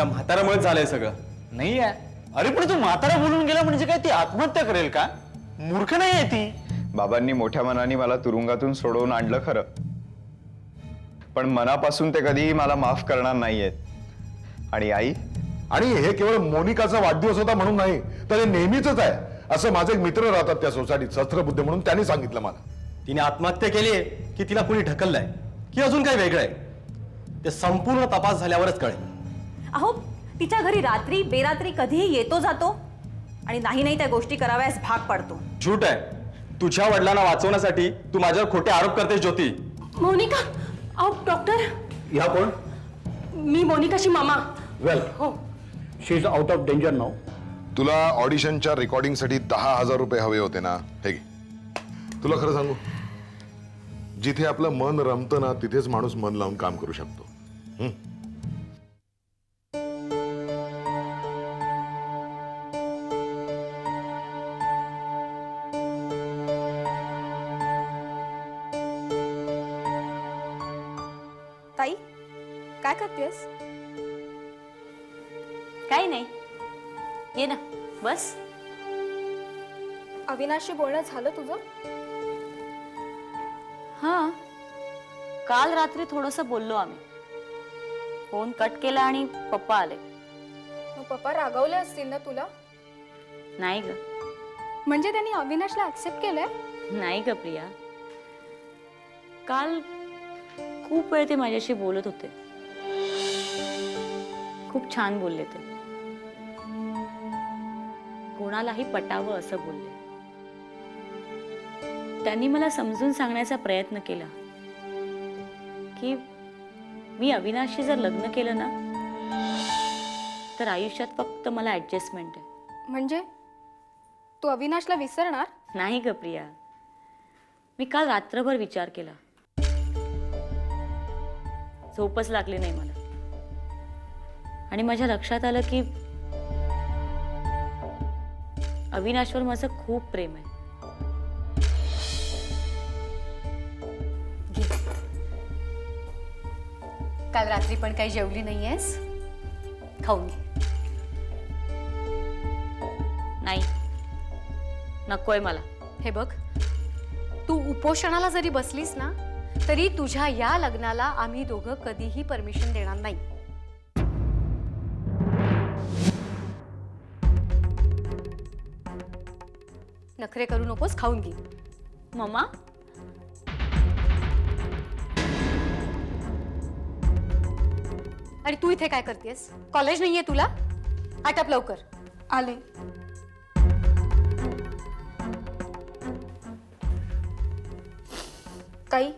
त्या म्हाताऱ्यामुळे झालंय सगळं. नाही आहे. अरे पण तू म्हातारा बोलून गेला म्हणजे काय ती आत्महत्या करेल का? मूर्ख नाही आहे ती. बाबांनी मोठ्या मनाने मला तुरुंगातून सोडवून आणलं खरं, पण मनापासून ते कधीही मला माफ करणार नाहीयेत. आणि आई, आणि हे केवळ मोनिकाचा वाढदिवस होता म्हणून नाही, तर हे नेहमीच आहे असं माझे एक मित्र राहतात त्या सोसायटीत, सहस्त्रबुद्धे म्हणून, त्यांनी सांगितलं मला. तिने आत्महत्या केलीये की तिला कुणी ढकललंय की अजून काय वेगळं आहे ते संपूर्ण तपास झाल्यावरच कळेल. अहो तिच्या घरी रात्री बेरात्री कधीही येतो जातो आणि नाही त्या गोष्टी कराव्यास भाग पडतो. झूट आहे. तुझ्या वडिलांना वाचवण्यासाठी तू माझ्यावर खोटे आरोप करतेस ज्योती. मोनिका, अहो डॉक्टर, ह्या कोण? मी मोनिकाची मामा. वेल, हो. She is out of danger now. तुला ऑडिशनच्या रेकॉर्डिंगसाठी 10,000 रुपये हवे होते ना? हे घे. तुला खरं सांगू, जिथे आपलं मन रमतं ना तिथेच माणूस मन लावून काम करू शकतो. ताई काय करतेस? काही नाही, ये ना बस. अविनाशशी बोलणं झालं तुझं? हां, काल रात्री थोडंसं बोललो आम्ही. फोन कट केला आणि पप्पा आले. मग पप्पा रागवले असतील ना तुला? नाही ग. म्हणजे त्यांनी अविनाशला ऍक्सेप्ट केलंय? नाही ग प्रिया, काल खूप वेळ ते माझ्याशी बोलत होते. खूप छान बोलले ते. कोणालाही पटावं असं बोलले. त्यांनी मला समजून सांगण्याचा प्रयत्न केला की मी अविनाशशी जर लग्न केलं ना तर आयुष्यात फक्त मला ऍडजस्टमेंट आहे. म्हणजे तू अविनाशला विसरणार? नाही ग प्रिया, मी काल रात्रभर विचार केला. झोपच लागली नाही मला. आणि माझ्या लक्षात आलं की अविनाशवर माझं खूप प्रेम आहे. काल रात्री पण काही जेवली नाहीयेस? खाऊन घे. नाही, नकोय मला. हे बघ, तू उपोषणाला जरी बसलीस ना तरी तुझ्या या लग्नाला आम्ही दोघं कधीही परमिशन देणार नाही. नखरे करू नकोस, खाऊन घे. मम्मा, आणि तू इथे काय करतेस? कॉलेज नाहीये तुला? आटप लवकर. आले. ताई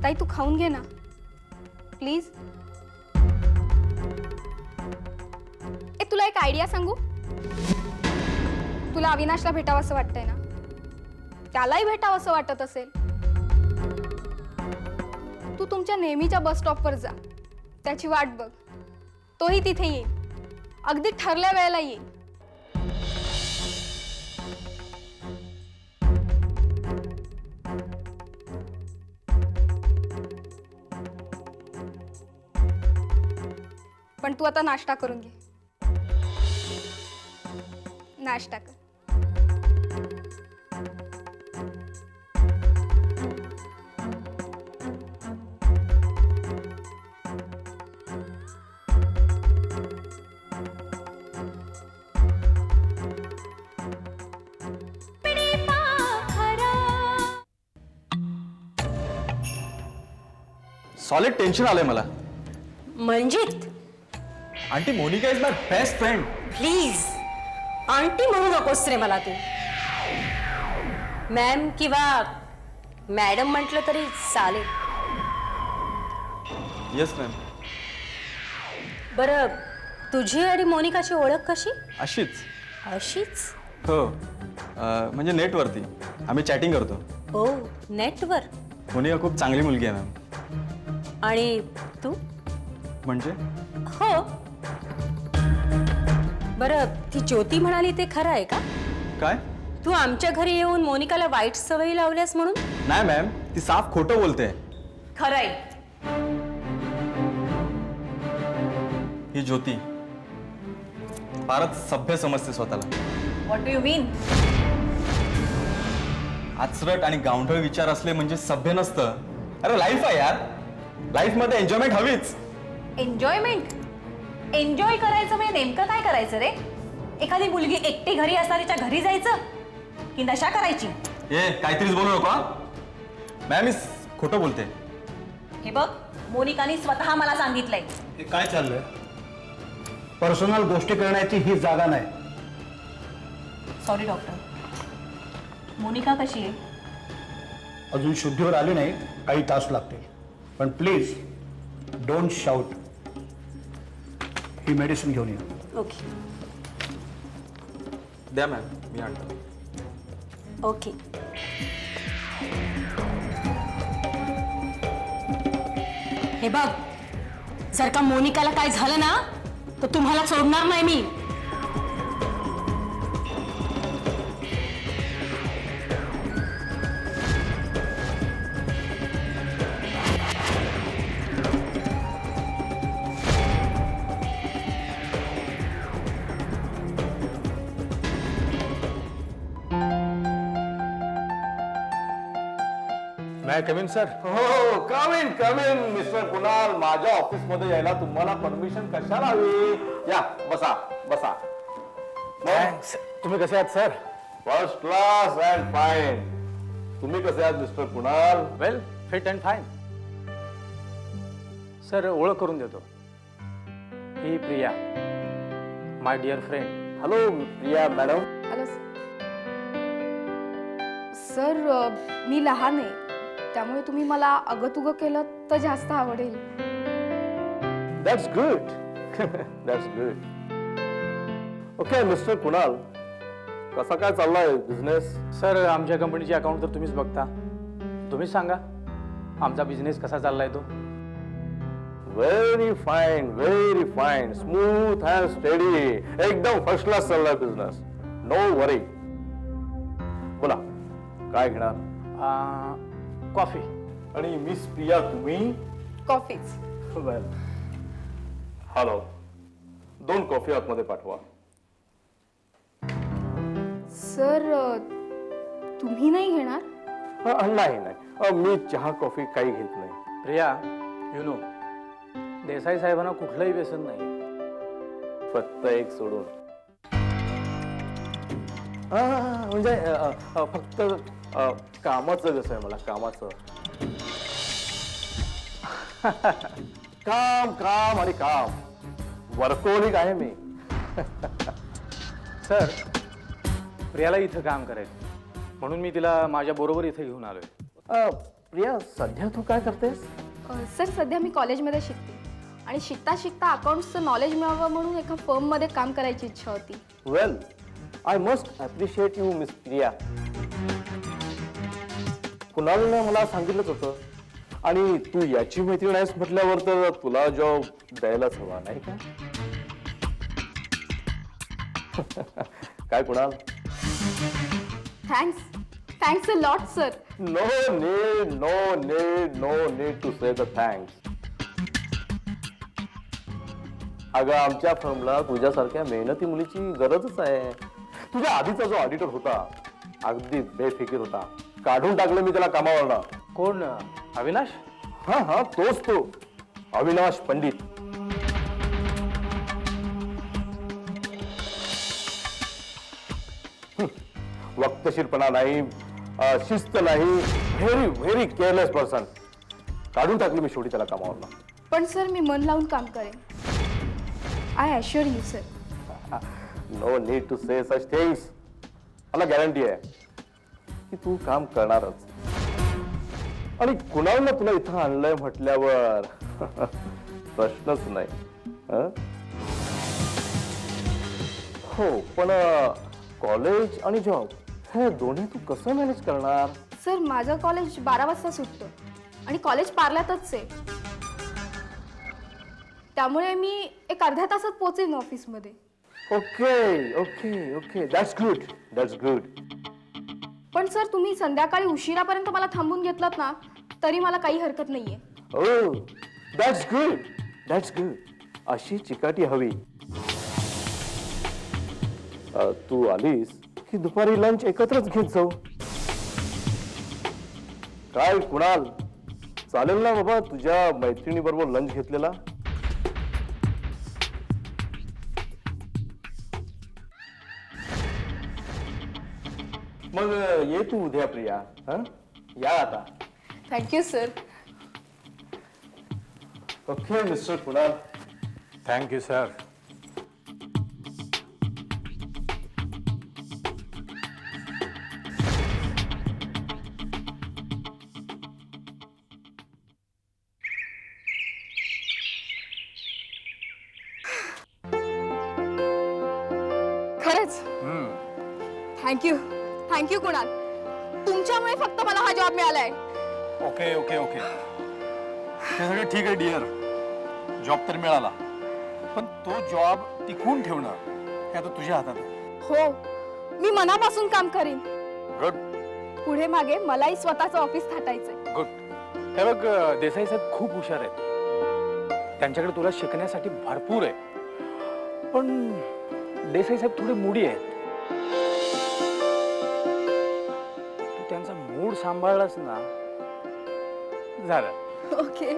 ताई तू खाऊन घे ना प्लीज. तुला एक आयडिया सांगू? तुला अविनाशला भेटावं असं वाटतंय ना? त्यालाही भेटावं असं वाटत असेल, तू तुमच्या नेहमीच्या बस स्टॉपवर जा. त्याची वाट बघ. तोही तिथे येईल. अगदी ठरल्या वेळेला येईल. पण तू आता नाश्ता करून घे. नाश्ता कर. सॉलिड टेन्शन आलंय मला. Manjit, aunty Monica is my best friend. Please aunty म्हणू नकोस रे मला. तू मॅम किंवा मॅडम म्हटलं तरी चालेल. Yes ma'am. बरं, तुझी आणि मोनिकाची ओळख कशी? अशीच. अशीच? हो, म्हणजे नेटवरती आम्ही चॅटिंग करतो. ओ, नेटवर. मोनिका खूप चांगली मुलगी आहे मॅम. आणि तू? म्हणजे? हो. बरं, ती ज्योती म्हणाली ते खरं आहे का? काय? तू आमच्या घरी येऊन मोनिकाला वाईट सवयी लावल्यास म्हणून? नाही मॅम, ती साफ खोटं बोलते. खरंय. ही ज्योती फारच सभ्य समजते स्वतःला. व्हॉट डू यू मीन? आचरट आणि गावढळ विचार असले म्हणजे सभ्य नसतं. अरे लाईफ आहे यार, लाईफ मध्ये एन्जॉयमेंट हवीच. एन्जॉयमेंट? एन्जॉय करायचं म्हणजे नेमकं काय करायचं रे? एखादी मुलगी एकटी घरी असता तिच्या घरी जायचं की नशा करायची? ए काहीतरीच बोलू नको. मॅम मी खोटं बोलते. हे बघ, मोनिकाने स्वतः मला सांगितलंय. हे काय चाललंय? पर्सनल गोष्टी करण्याची ही जागा नाही. Sorry doctor. मोनिका कशी आहे? अजून शुद्धीवर आली नाही, काही तास लागतील. पण please don't shout. He medicine घेऊन या. ओके द्या मॅम, मी आणतो. ओके. हे बघ, जर का मोनिकाला काय झालं ना तर तुम्हाला सोडणार नाही मी. मॅ कम इन सर? हो, कम इन मिस्टर कुणाल. माझ्या ऑफिस मध्ये यायला तुम्हाला परमिशन कशाला हवी? या बसा बसा. थँक्स. तुम्ही कसे आहात sir? First class and fine. तुम्ही कसे आहात mister Kunal? Well, fit and fine. Sir ओळख करून देतो. ही Priya, my dear friend. Hello Priya madam. Hello sir. मी लहान आहे, त्यामुळे तुम्ही मला अगं केलं तर जास्त आवडेल. That's good. That's good. Okay mister Kunal, कसा काय चाललाय बिझनेस? सर आमच्या कंपनीचे अकाउंट तर तुम्हीच बघता. तुम्हीच सांगा आमचा बिझनेस कसा चाललाय तो. Very fine, smooth and steady. एकदम फर्स्ट क्लास चाललाय बिझनेस. नो वरी. बोला काय घेणार? कॉफी. आणि मिस प्रिया तुम्ही? कॉफीच. वेल, हॅलो, 2 कॉफी आतमध्ये पाठवा. सर तुम्ही नाही घेणार? नाही नाही, मी चहा कॉफी काही घेत नाही. प्रिया, यु नो देसाई साहेबांना कुठलंही व्यसन नाही, फक्त एक सोडून. म्हणजे फक्त कामाचं कसं आहे मला, कामाचं. काम काम आणि काम. वर्कोलिक आहे मी. सर प्रियाला इथं काम करायचं म्हणून मी तिला माझ्या बरोबर इथे घेऊन आलोय. प्रिया सध्या तू काय करतेस? सर सध्या मी कॉलेजमध्ये शिकते आणि शिकता शिकता अकाउंट्सचं नॉलेज मिळावं म्हणून एका फर्ममध्ये काम करायची इच्छा होती. Well, I must appreciate you miss Priya. कुणालने मला सांगितलंच होतं आणि तू याची मैत्रीण आहेस म्हटल्यावर तर तुला जॉब द्यायलाच हवा नाही का? काय Kunal? Thanks a lot sir. No need to say the thanks. अगं आमच्या फर्मला तुझ्यासारख्या मेहनती मुलीची गरजच आहे. तुझ्या आधीचा जो ऑडिटर होता अगदी बेफिकीर होता, काढून टाकलं मी त्याला कामावरनं. कोण? अविनाश? हा तोच तो अविनाश पंडित. वक्तशीरपणा नाही, शिस्त नाही, व्हेरी केअरलेस पर्सन. काढून टाकलं मी शेवटी त्याला कामावरनं. पण सर मी मन लावून काम करेन. I assure you sir. No need to say such things. मला गॅरंटी आहे की तू काम करणारच. आणि कुणाला तुला इथं आणलंय म्हटल्यावर प्रश्नच नाही. हो, पण कॉलेज आणि जॉब हे दोन्ही तू कसं मॅनेज करणार? सर माझं कॉलेज 12 वाजता सुटतं आणि कॉलेज पार्ल्यातच आहे, त्यामुळे मी एक अर्ध्या तासात पोहोचेन ऑफिसमध्ये. Okay that's good. पण सर तुम्ही संध्याकाळी उशिरापर्यंत मला थांबून घेतलात ना तरी मला काही हरकत नाहीये. That's good. अशी चिकाटी हवी. तू आलीस की दुपारी लंच एकत्रच घेत जाऊ. काय कुणाल, चालेल ना बाबा तुझ्या मैत्रिणी बरोबर लंच घेतलेला? मग ये तू उद्या प्रिया. हं? या आता. Thank you sir. Okay mister Kunal. Thank you sir. खरंच थँक्यू. थँक्यू कुणाल. तुमच्यामुळे फक्त मला हा जॉब मिळालाय. ओके ओके ओके, ते सगळं ठीक आहे डिअर. जॉब तर मिळाला, पण तो जॉब टिकवून ठेवणं हे आता तुझ्या हातात आहे. हो, मी मनापासून काम करीन. गुड पुढे मागे मलाही स्वतःचं ऑफिस थाटायचंय. गुड. हे बघ, देसाई साहेब खूप हुशार आहेत. त्यांच्याकडे तुला शिकण्यासाठी भरपूर आहे. पण देसाई साहेब थोडे मुडी आहेत. तू त्यांचा मूड सांभाळलास ना झालं. ओके.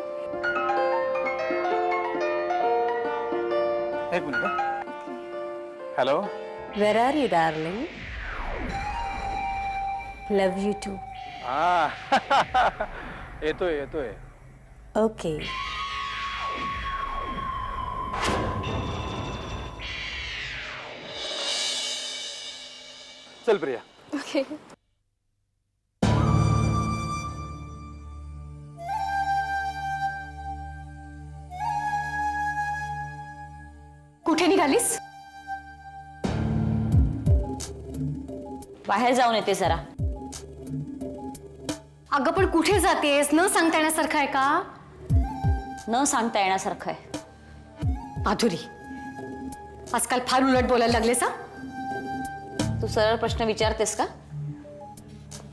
एक minute. Hello. Where are you, darling? Love you too. हा येतोय येतोय. Okay. चल प्रिया. ओके. कुठे निघालीस? बाहेर जाऊन येते जरा. अगं पण कुठे जातेस? न सांगता येण्यासारखं आहे का? न सांगता येण्यासारखं आहे. माधुरी, आजकाल फार उलट बोलायला लागलेस हा? तू सरळ प्रश्न विचारतेस का?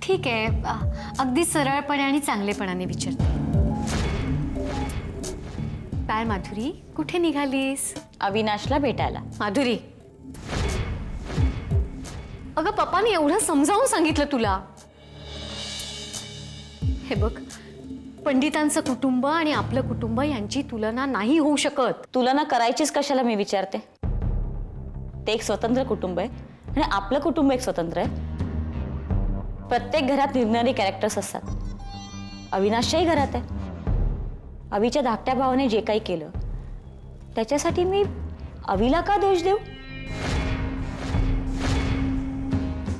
ठीक आहे, अगदी सरळपणे आणि चांगलेपणाने विचारते. काय माधुरी, कुठे निघालीस? अविनाशला भेटायला. माधुरी, अगं पप्पाने एवढं समजावून सांगितलं तुला. हे बघ, पंडितांचं कुटुंब आणि आपलं कुटुंब यांची तुलना नाही होऊ शकत. तुलना करायचीच कशाला मी विचारते. ते एक स्वतंत्र कुटुंब आहे आणि आपलं कुटुंब एक स्वतंत्र आहे. प्रत्येक घरात निर्णय कॅरेक्टर्स असतात. अविनाशच्याही घरात आहे. अवीच्या धाकट्या भावाने जे काही केलं त्याच्यासाठी मी अवीला का दोष देऊ?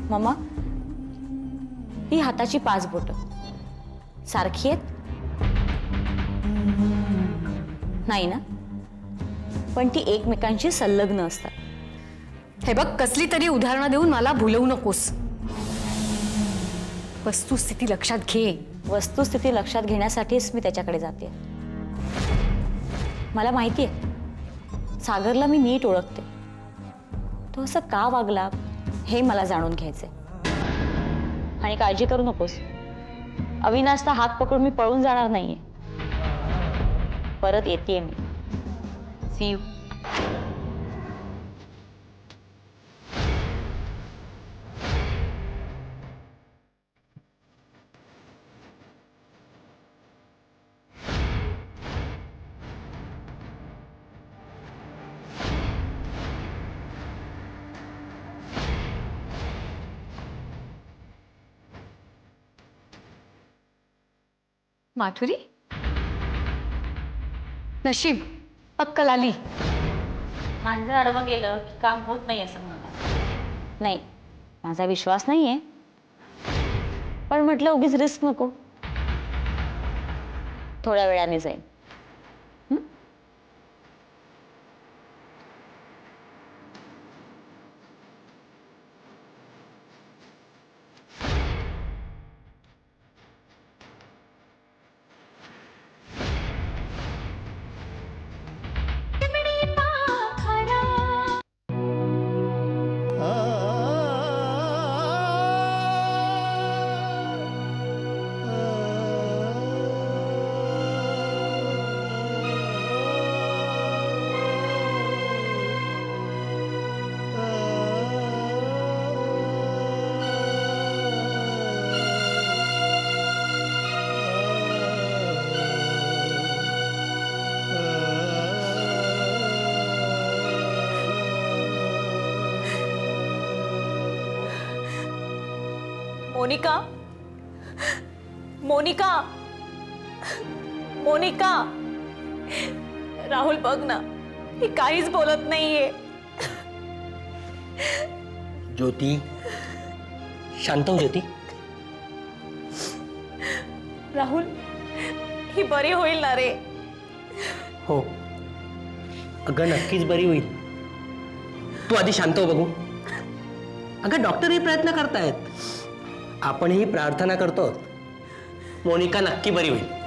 मम्मा, ही हाताची 5 बोटं सारखी आहेत? नाही ना? पण ती एकमेकांशी संलग्न असतात. हे बघ, कसली तरी उदाहरणं देऊन मला भुलवू नकोस. वस्तुस्थिती लक्षात घे. वस्तुस्थिती लक्षात घेण्यासाठीच मी त्याच्याकडे जाते. मला माहिती आहे, सागरला मी नीट ओळखते. तो असं का वागला हे मला जाणून घ्यायचंय. आणि काळजी करू नकोस, अविनाशचा हात पकडून मी पळून जाणार नाहीये. परत येतेय मी. C you. माधुरी, नशीब अक्कल आली. माझं आडवं गेलं की काम होत नाही असं म्हणतात. नाही, माझा विश्वास नाहीये, पण म्हटलं उगीच रिस्क नको. थोड्या वेळाने जाईन. मोनिका, मोनिका, मोनिका. राहुल बघ ना, ही काहीच बोलत नाहीये. ज्योती, शांत हो ज्योती. राहुल, ही बरी होईल ना रे? हो, अगं नक्कीच बरी होईल. तू आधी शांत हो बघू. अगं डॉक्टरही प्रयत्न करतायत, आपणही प्रार्थना करतो. मोनिका नक्की बरी होईल.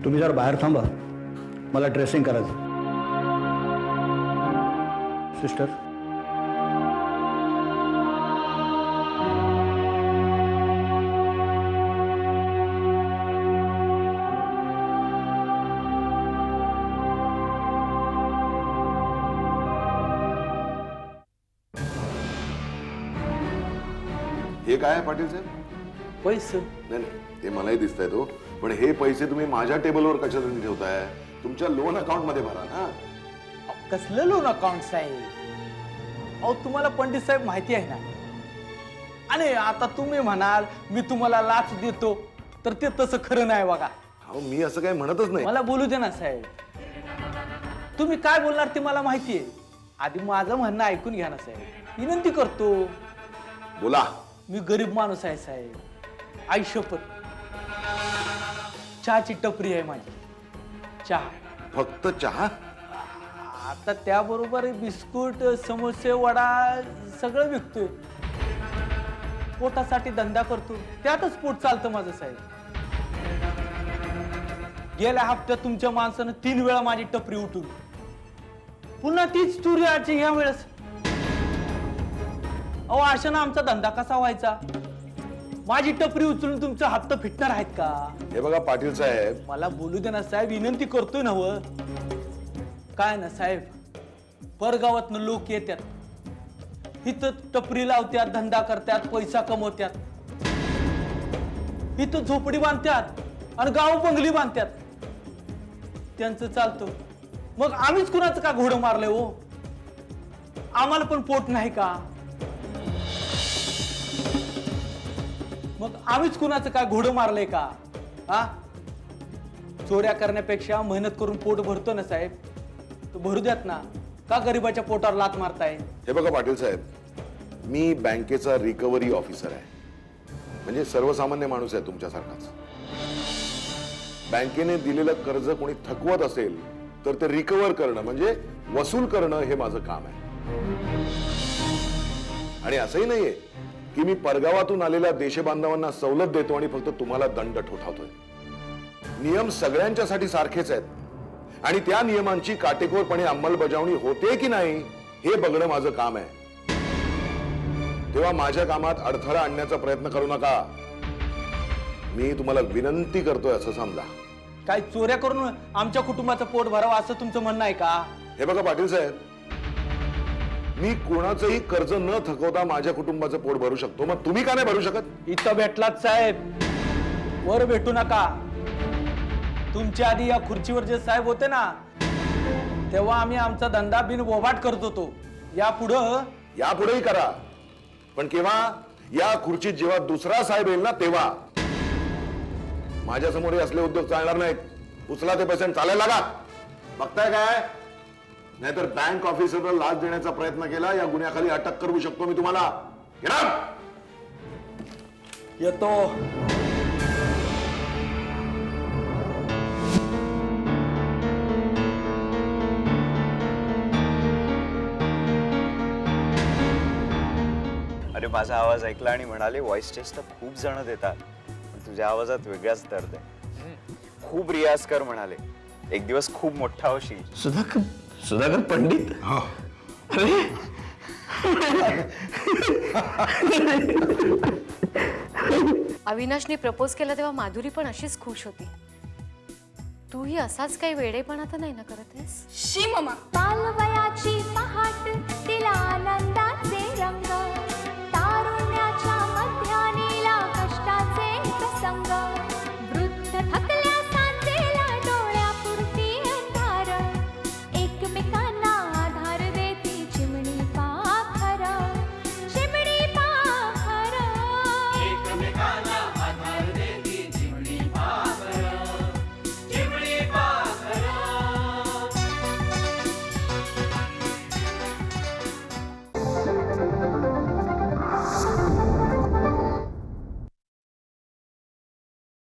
तुम्ही जर बाहेर थांबा, मला ड्रेसिंग करायचं. सिस्टर, हे काय आहे पाटील साहेब? पैसे नाही नाही, ते मलाही दिसतंय तो, पण हे पैसे तुम्ही माझ्या टेबलवर कशासाठी ठेवताय? तुमच्या लोन अकाउंट मध्ये भरा ना. कसलं लोन अकाउंट साहेब? अहो तुम्हाला पंडित साहेब माहिती आहे ना. आणि आता तुम्ही म्हणाल मी तुम्हाला लाच देतो, तर ते तसं खरं नाही बघा. अहो मी असं काही म्हणतच नाही. मला बोलू दे ना साहेब. तुम्ही काय बोलणार ते मला माहिती आहे. आधी माझं म्हणणं ऐकून घ्या ना साहेब, विनंती करतो. बोला. मी गरीब माणूस आहे साहेब, आयुष्यभर चहाची टपरी आहे माझी. चहा, फक्त चहा? आता त्याबरोबर बिस्कुट, समोसे, वडा सगळं विकतोय. पोटासाठी धंदा करतो, त्यातच पोट चालतं माझं साहेब. गेल्या हप्त्यात तुमच्या माणसानं 3 वेळा माझी टपरी उठून, पुन्हा तीच चुरी ह्या वेळेस. अहो अशानं आमचा धंदा कसा व्हायचा? माझी टपरी उचलून तुमचा हप्ता फिटणार आहेत का? हे बघा पाटील साहेब, मला बोलू दे ना साहेब, विनंती करतोय ना. व काय ना साहेब, परगावातनं लोक येतात, इथं टपरी लावत्यात, धंदा करतात, पैसा कमवत्यात, इथं झोपडी बांधतात आणि गाव बंगली बांधतात. त्यांचं चालतं, मग आम्हीच कुणाचं का घोडं मारलंय? हो आम्हाला पण पोट नाही का? मग आम्हीच कुणाचं काय घोडं मारलंय का? हा, चोऱ्या करण्यापेक्षा मेहनत करून पोट भरतो ना साहेब, तो भरू द्यात ना. का गरीबाच्या पोटावर लात मारताय? हे बघा पाटील साहेब, मी बँकेचा रिकव्हरी ऑफिसर आहे, म्हणजे सर्वसामान्य माणूस आहे तुमच्यासारखाच. बँकेने दिलेलं कर्ज कोणी थकवत असेल तर ते रिकव्हर करणं म्हणजे वसूल करणं हे माझं काम आहे. आणि असंही नाहीये की मी परगावातून आलेल्या देशबांधवांना सवलत देतो आणि फक्त तुम्हाला दंड ठोठावतोय. नियम सगळ्यांच्यासाठी सारखेच आहेत आणि त्या नियमांची काटेकोरपणे अंमलबजावणी होते की नाही हे बघणं माझं काम आहे. तेव्हा माझ्या कामात अडथळा आणण्याचा प्रयत्न करू नका. मी तुम्हाला विनंती करतोय असं समजा. काय चोऱ्या करून आमच्या कुटुंबाचं पोट भरावं असं तुमचं म्हणणं आहे का? हे बघा पाटील साहेब, मी कोणाचंही कर्ज न थकवता माझ्या कुटुंबाचं पोट भरू शकतो, मग तुम्ही का नाही भरू शकत? इथं भेटलात साहेब, वर भेटू नका. तुमच्या आधी या खुर्चीवर जे साहेब होते ना, तेव्हा आम्ही आमचा धंदा बिनबोभाट करत होतो. यापुढेही करा, पण केव्हा? या खुर्चीत जेव्हा दुसरा साहेब येईल ना तेव्हा. माझ्या समोर असले उद्योग चालणार नाहीत. उचला ते पैसे चालायला लागा. बघताय काय? नाहीतर बँक ऑफिसरला लाच देण्याचा प्रयत्न केला, या गुन्ह्याखाली अटक करू शकतो मी तुम्हाला. येतो. अरे माझा आवाज ऐकला आणि म्हणाले व्हॉइस टेस्ट तर खूप जण देतात, पण तुझ्या आवाजात वेगळाच दर्द आहे. खूप रियाज कर म्हणाले, एक दिवस खूप मोठा होशील. सुधाकर पंडित. अरे अविनाशने प्रपोज केला तेव्हा माधुरी पण अशीच खुश होती. तूही असाच काही वेडेपणा तर नाही ना करत आहेस? शी ममा. बालवयाची पहाट तिला आनंदात